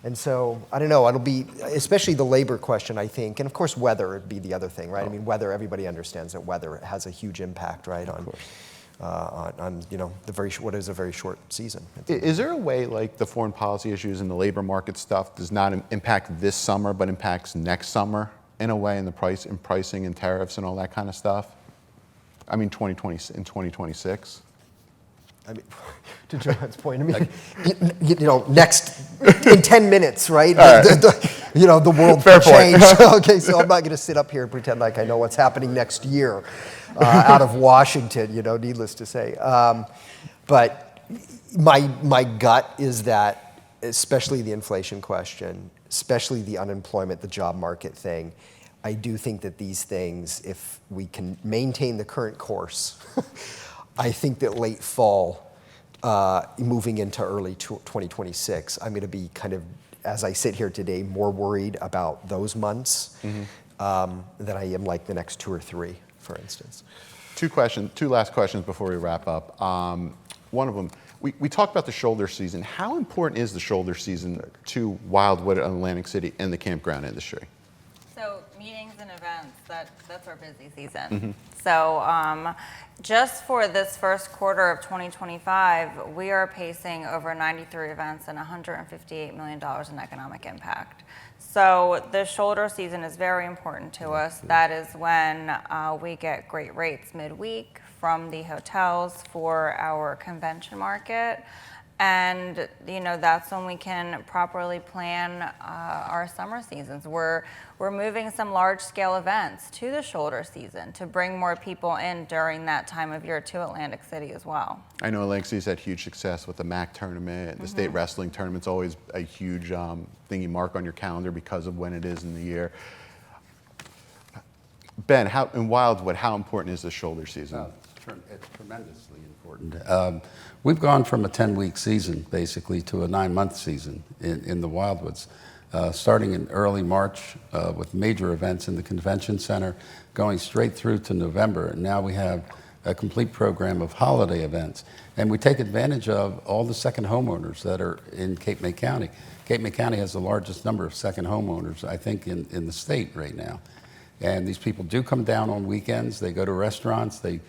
Speaker 6: And so, I don't know, it'll be, especially the labor question, I think, and of course weather would be the other thing, right? I mean, weather, everybody understands that weather has a huge impact, right, on you know, what is a very short season.
Speaker 2: Is there a way, like the foreign policy issues and the labor market stuff does not impact this summer, but impacts next summer in a way, in pricing and tariffs and all that kind of stuff? I mean, 2026.
Speaker 6: I mean, to John's point, I mean, you know, next, in 10 minutes, right? You know, the world
Speaker 2: Fair
Speaker 6: could change. Okay, so I'm not going to sit up here and pretend like I know what's happening next year out of Washington, you know, needless to say. But my gut is that, especially the inflation question, especially the unemployment, the job market thing, I do think that these things, if we can maintain the current course, I think that late fall, moving into early 2026, I'm going to be kind of, as I sit here today, more worried about those months than I am like the next 2 or 3, for instance.
Speaker 2: Two last questions before we wrap up. One of them, we talked about the shoulder season. How important is the shoulder season to Wildwood and Atlantic City and the campground industry?
Speaker 3: So meetings and events, that's our busy season. So just for this first quarter of 2025, we are pacing over 93 events and $158 million in economic impact. So the shoulder season is very important to us. That is when we get great rates midweek from the hotels for our convention market. And, you know, that's when we can properly plan our summer seasons. We're moving some large-scale events to the shoulder season to bring more people in during that time of year to Atlantic City as well.
Speaker 2: I know Atlantic City's had huge success with the MAC tournament. The state wrestling tournament's always a huge thing you mark on your calendar because of when it is in the year. Ben, in Wildwood, how important is the shoulder season?
Speaker 4: It's tremendously important. We've gone from a 10-week season, basically, to a 9-month season in the Wildwoods, starting in early March with major events in the convention center, going straight through to November. And now we have a complete program of holiday events. And we take advantage of all the second homeowners that are in Cape May County. Cape May County has the largest number of second homeowners, I think, in the state right now. And these people do come down on weekends. They go to restaurants. They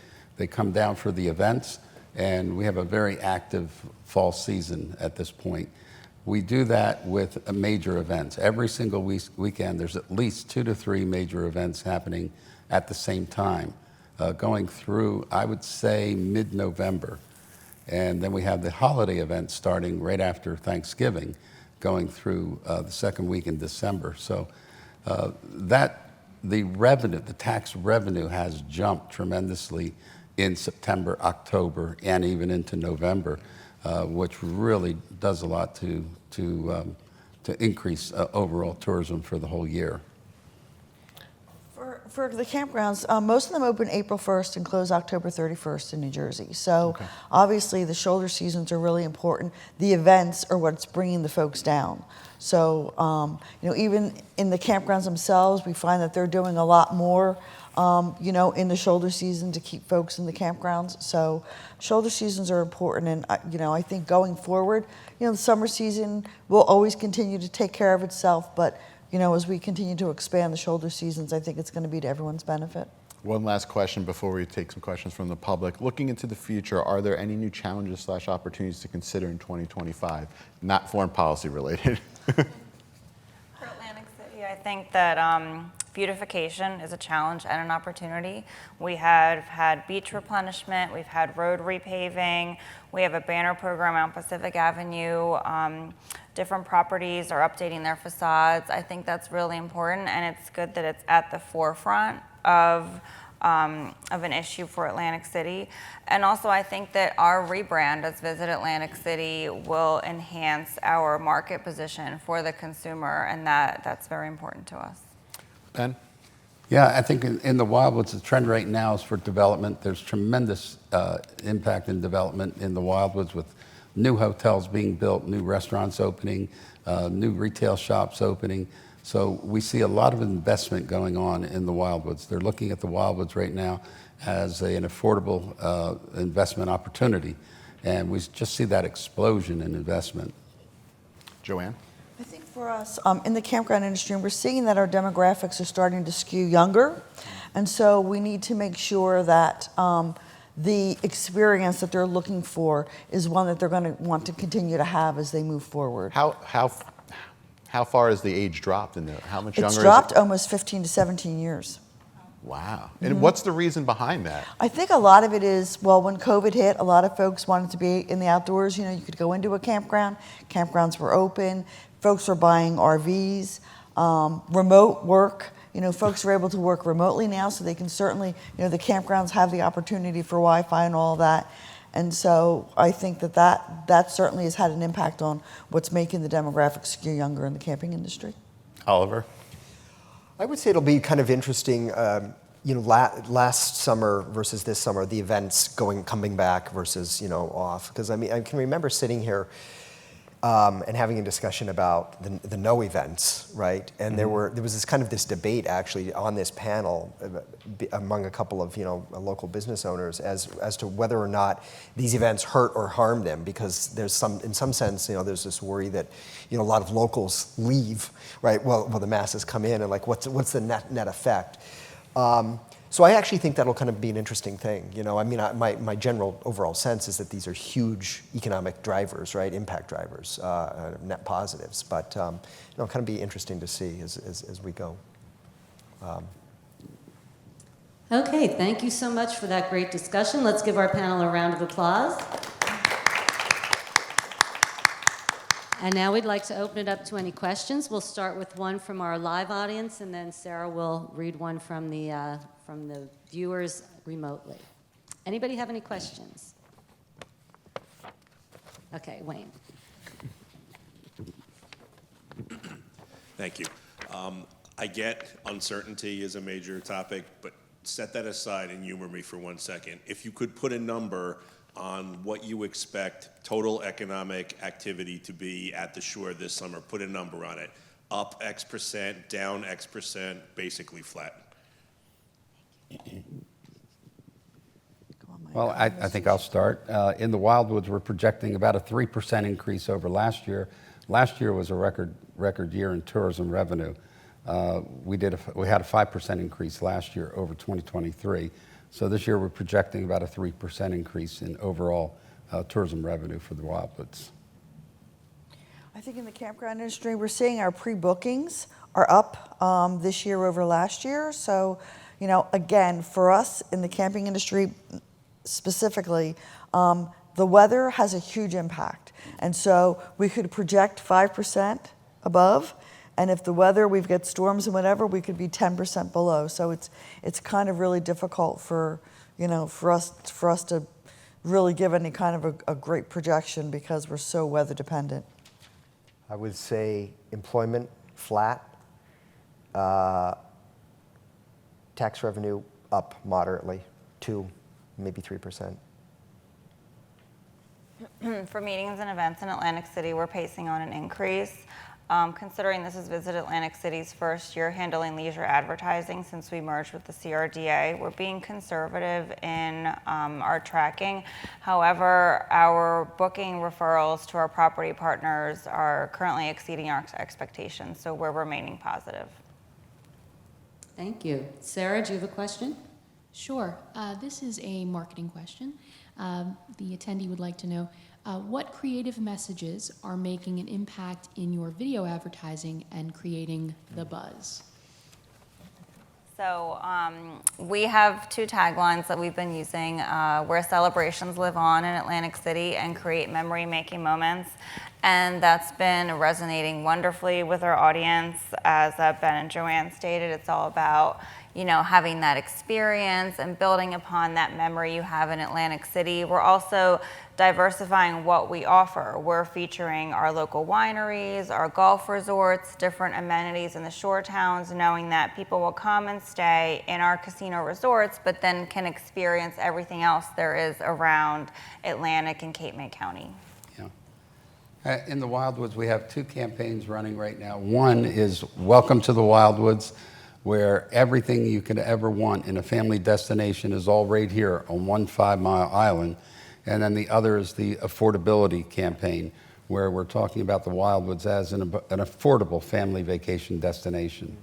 Speaker 4: come down for the events, and we have a very active fall season at this point. We do that with major events. Every single weekend, there's at least 2 to 3 major events happening at the same time, going through, I would say, mid-November. And then we have the holiday events starting right after Thanksgiving, going through the second week in December. So the revenue, the tax revenue has jumped tremendously in September, October, and even into November, which really does a lot to increase overall tourism for the whole year.
Speaker 5: For the campgrounds, most of them open April 1st and close October 31st in New Jersey. So obviously the shoulder seasons are really important. The events are what's bringing the folks down. So, you know, even in the campgrounds themselves, we find that they're doing a lot more, you know, in the shoulder season to keep folks in the campgrounds. So shoulder seasons are important. And, you know, I think going forward, you know, the summer season will always continue to take care of itself. But, you know, as we continue to expand the shoulder seasons, I think it's going to be to everyone's benefit.
Speaker 2: One last question before we take some questions from the public. Looking into the future, are there any new challenges / opportunities to consider in 2025, not foreign policy related?
Speaker 3: For Atlantic City, I think that beautification is a challenge and an opportunity. We have had beach replenishment, we've had road repaving, we have a banner program on Pacific Avenue. Different properties are updating their facades. I think that's really important, and it's good that it's at the forefront of an issue for Atlantic City. And also I think that our rebrand as Visit Atlantic City will enhance our market position for the consumer, and that's very important to us.
Speaker 2: Ben?
Speaker 4: Yeah, I think in the Wildwoods, the trend right now is for development. There's tremendous impact in development in the Wildwoods with new hotels being built, new restaurants opening, new retail shops opening. So we see a lot of investment going on in the Wildwoods. They're looking at the Wildwoods right now as an affordable investment opportunity. And we just see that explosion in investment.
Speaker 2: Joanne?
Speaker 5: I think for us, in the campground industry, we're seeing that our demographics are starting to skew younger. And so we need to make sure that the experience that they're looking for is one that they're going to want to continue to have as they move forward.
Speaker 2: How far has the age dropped in there? How much younger
Speaker 5: It's
Speaker 2: is
Speaker 5: dropped
Speaker 2: it?
Speaker 5: almost 15 to 17 years.
Speaker 2: Wow. And what's the reason behind that?
Speaker 5: I think a lot of it is, well, when COVID hit, a lot of folks wanted to be in the outdoors. You know, you could go into a campground. Campgrounds were open. Folks were buying RVs. Remote work. You know, folks are able to work remotely now, so they can certainly, you know, the campgrounds have the opportunity for Wi-Fi and all that. And so I think that certainly has had an impact on what's making the demographics skew younger in the camping industry.
Speaker 2: Oliver?
Speaker 6: I would say it'll be kind of interesting, you know, last summer versus this summer, the events coming back versus, you know, off. Because I mean, I can remember sitting here and having a discussion about the no events, right? And there was this debate actually on this panel among a couple of, you know, local business owners as to whether or not these events hurt or harm them, because there's in some sense, you know, there's this worry that, you know, a lot of locals leave, right? Well, the masses come in, and like what's the net effect? So I actually think that'll kind of be an interesting thing. You know, I mean, my general overall sense is that these are huge economic drivers, right? Impact drivers, net positives. But you know, it'll kind of be interesting to see as we go.
Speaker 1: Okay, thank you so much for that great discussion. Let's give our panel a round of applause. And now we'd like to open it up to any questions. We'll start with one from our live audience, and then Sarah will read one from the viewers remotely. Anybody have any questions? Okay, Wayne.
Speaker 7: Thank you. I get uncertainty is a major topic, but set that aside and humor me for 1 second. If you could put a number on what you expect total economic activity to be at the shore this summer, put a number on it. Up X%, down X%, basically flat.
Speaker 4: Well, I think I'll start. In the Wildwoods, we're projecting about a 3% increase over last year. Last year was a record year in tourism revenue. We had a 5% increase last year over 2023. So this year we're projecting about a 3% increase in overall tourism revenue for the Wildwoods.
Speaker 5: I think in the campground industry, we're seeing our pre-bookings are up this year over last year. So, you know, again, for us in the camping industry specifically, the weather has a huge impact. And so we could project 5% above. And if the weather, we've got storms and whatever, we could be 10% below. So it's kind of really difficult for, you know, for us to really give any kind of a great projection because we're so weather dependent.
Speaker 6: I would say employment flat, tax revenue up moderately, 2, maybe 3%.
Speaker 3: For meetings and events in Atlantic City, we're pacing on an increase. Considering this is Visit Atlantic City's first year handling leisure advertising since we merged with the CRDA, we're being conservative in our tracking. However, our booking referrals to our property partners are currently exceeding our expectations, so we're remaining positive.
Speaker 1: Thank you. Sarah, do you have a question?
Speaker 8: Sure. This is a marketing question. The attendee would like to know, what creative messages are making an impact in your video advertising and creating the buzz?
Speaker 3: So we have 2 taglines that we've been using, where celebrations live on in Atlantic City and create memory-making moments. And that's been resonating wonderfully with our audience. As Ben and Joanne stated, it's all about, you know, having that experience and building upon that memory you have in Atlantic City. We're also diversifying what we offer. We're featuring our local wineries, our golf resorts, different amenities in the shore towns, knowing that people will come and stay in our casino resorts, but then can experience everything else there is around Atlantic and Cape May County.
Speaker 4: Yeah. In the Wildwoods, we have 2 campaigns running right now. One is Welcome to the Wildwoods, where everything you could ever want in a family destination is all right here on one 5-mile island. And then the other is the affordability campaign, where we're talking about the Wildwoods as an affordable family vacation destination.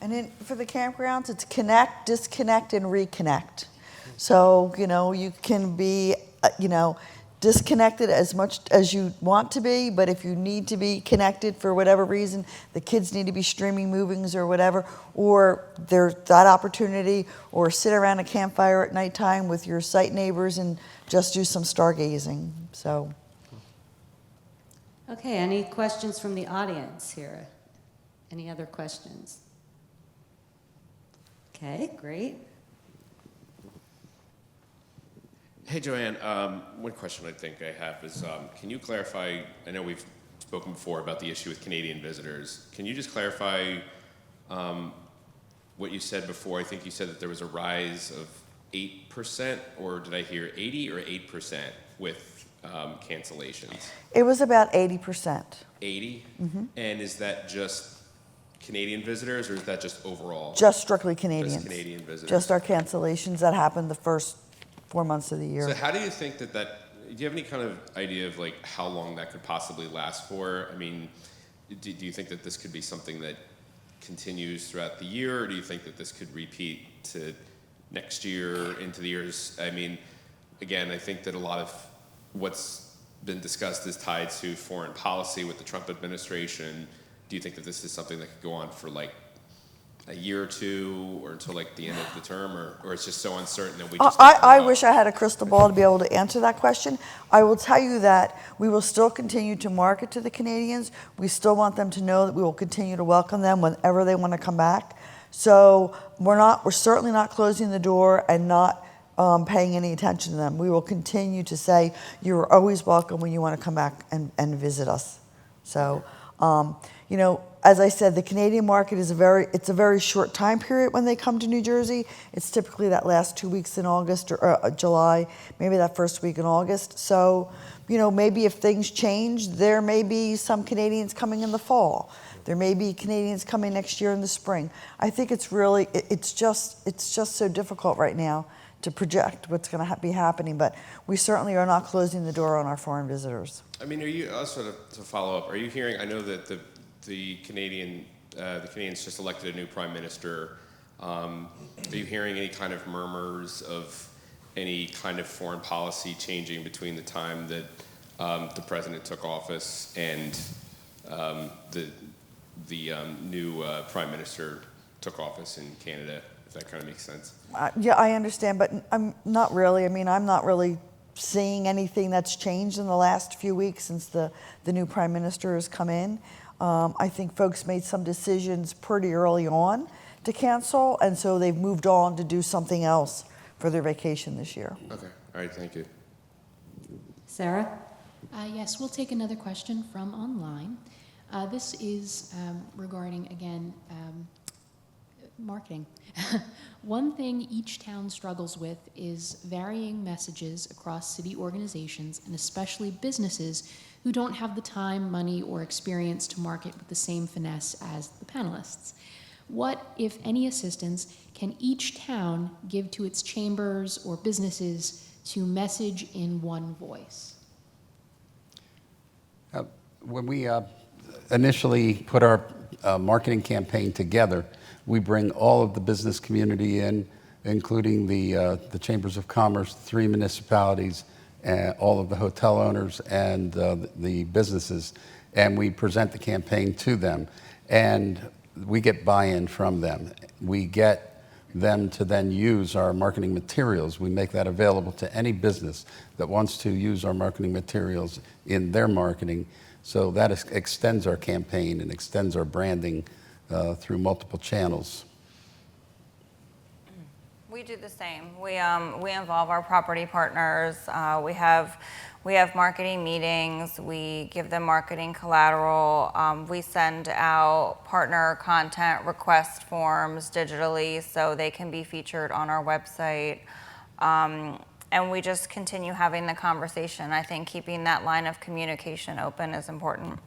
Speaker 5: And then for the campgrounds, it's connect, disconnect, and reconnect. So, you know, you can be, you know, disconnected as much as you want to be, but if you need to be connected for whatever reason, the kids need to be streaming movies or whatever, or there's that opportunity, or sit around a campfire at nighttime with your site neighbors and just do some stargazing. So.
Speaker 1: Okay, any questions from the audience here? Any other questions? Okay, great.
Speaker 9: Hey, Joanne, one question I think I have is, can you clarify, I know we've spoken before about the issue with Canadian visitors. Can you just clarify what you said before? I think you said that there was a rise of 8%, or did I hear 80 or 8% with cancellations?
Speaker 5: It was about 80%.
Speaker 9: 80? Mm-hmm. And is that just Canadian visitors, or is that just overall?
Speaker 5: Just strictly Canadians.
Speaker 9: Just Canadian visitors.
Speaker 5: Just our cancellations that happened the first 4 months of the year.
Speaker 9: So how do you think that do you have any kind of idea of like how long that could possibly last for? I mean, do you think that this could be something that continues throughout the year, or do you think that this could repeat to next year, into the years? I mean, again, I think that a lot of what's been discussed is tied to foreign policy with the Trump administration. Do you think that this is something that could go on for like a year or two, or until like the end of the term, or it's just so uncertain that we just don't
Speaker 5: I
Speaker 9: know?
Speaker 5: wish I had a crystal ball to be able to answer that question. I will tell you that we will still continue to market to the Canadians. We still want them to know that we will continue to welcome them whenever they want to come back. So we're certainly not closing the door and not paying any attention to them. We will continue to say, you're always welcome when you want to come back and visit us. So, you know, as I said, the Canadian market is it's a very short time period when they come to New Jersey. It's typically that last 2 weeks in August or July, maybe that first week in August. So, you know, maybe if things change, there may be some Canadians coming in the fall. There may be Canadians coming next year in the spring. I think it's really, it's just so difficult right now to project what's going to be happening, but we certainly are not closing the door on our foreign visitors.
Speaker 9: I mean, are you also to follow up? Are you hearing? I know that the Canadians just elected a new prime minister. Are you hearing any kind of murmurs of any kind of foreign policy changing between the time that the president took office and the new prime minister took office in Canada? If that kind of makes sense.
Speaker 5: Yeah, I understand, but I'm not really. I mean, I'm not really seeing anything that's changed in the last few weeks since the new prime minister has come in. I think folks made some decisions pretty early on to cancel, and so they've moved on to do something else for their vacation this year.
Speaker 9: Okay. All right. Thank you.
Speaker 1: Sarah?
Speaker 8: Yes, we'll take another question from online. This is regarding, again, marketing. One thing each town struggles with is varying messages across city organizations and especially businesses who don't have the time, money, or experience to market with the same finesse as the panelists. What, if any, assistance can each town give to its chambers or businesses to message in one voice?
Speaker 4: When we initially put our marketing campaign together, we bring all of the business community in, including the chambers of commerce, 3 municipalities, all of the hotel owners and the businesses, and we present the campaign to them. And we get buy-in from them. We get them to then use our marketing materials. We make that available to any business that wants to use our marketing materials in their marketing. So that extends our campaign and extends our branding through multiple channels.
Speaker 3: We do the same. We involve our property partners. We have marketing meetings. We give them marketing collateral. We send out partner content request forms digitally so they can be featured on our website. And we just continue having the conversation. I think keeping that line of communication open is important.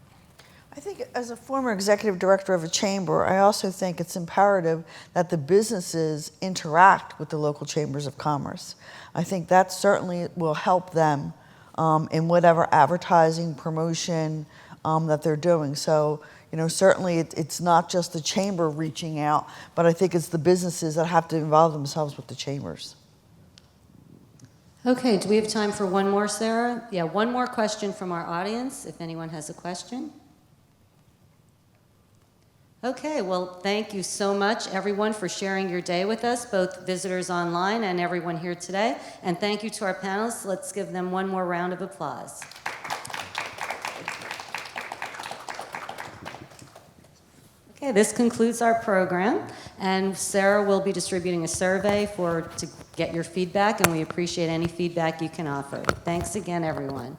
Speaker 5: I think as a former executive director of a chamber, I also think it's imperative that the businesses interact with the local chambers of commerce. I think that certainly will help them in whatever advertising, promotion that they're doing. So, you know, certainly it's not just the chamber reaching out, but I think it's the businesses that have to involve themselves with the chambers.
Speaker 1: Okay, do we have time for one more, Sarah? Yeah, one more question from our audience, if anyone has a question. Okay, well, thank you so much, everyone, for sharing your day with us, both visitors online and everyone here today. And thank you to our panelists. Let's give them one more round of applause. Okay, this concludes our program, and Sarah will be distributing a survey to get your feedback, and we appreciate any feedback you can offer. Thanks again, everyone.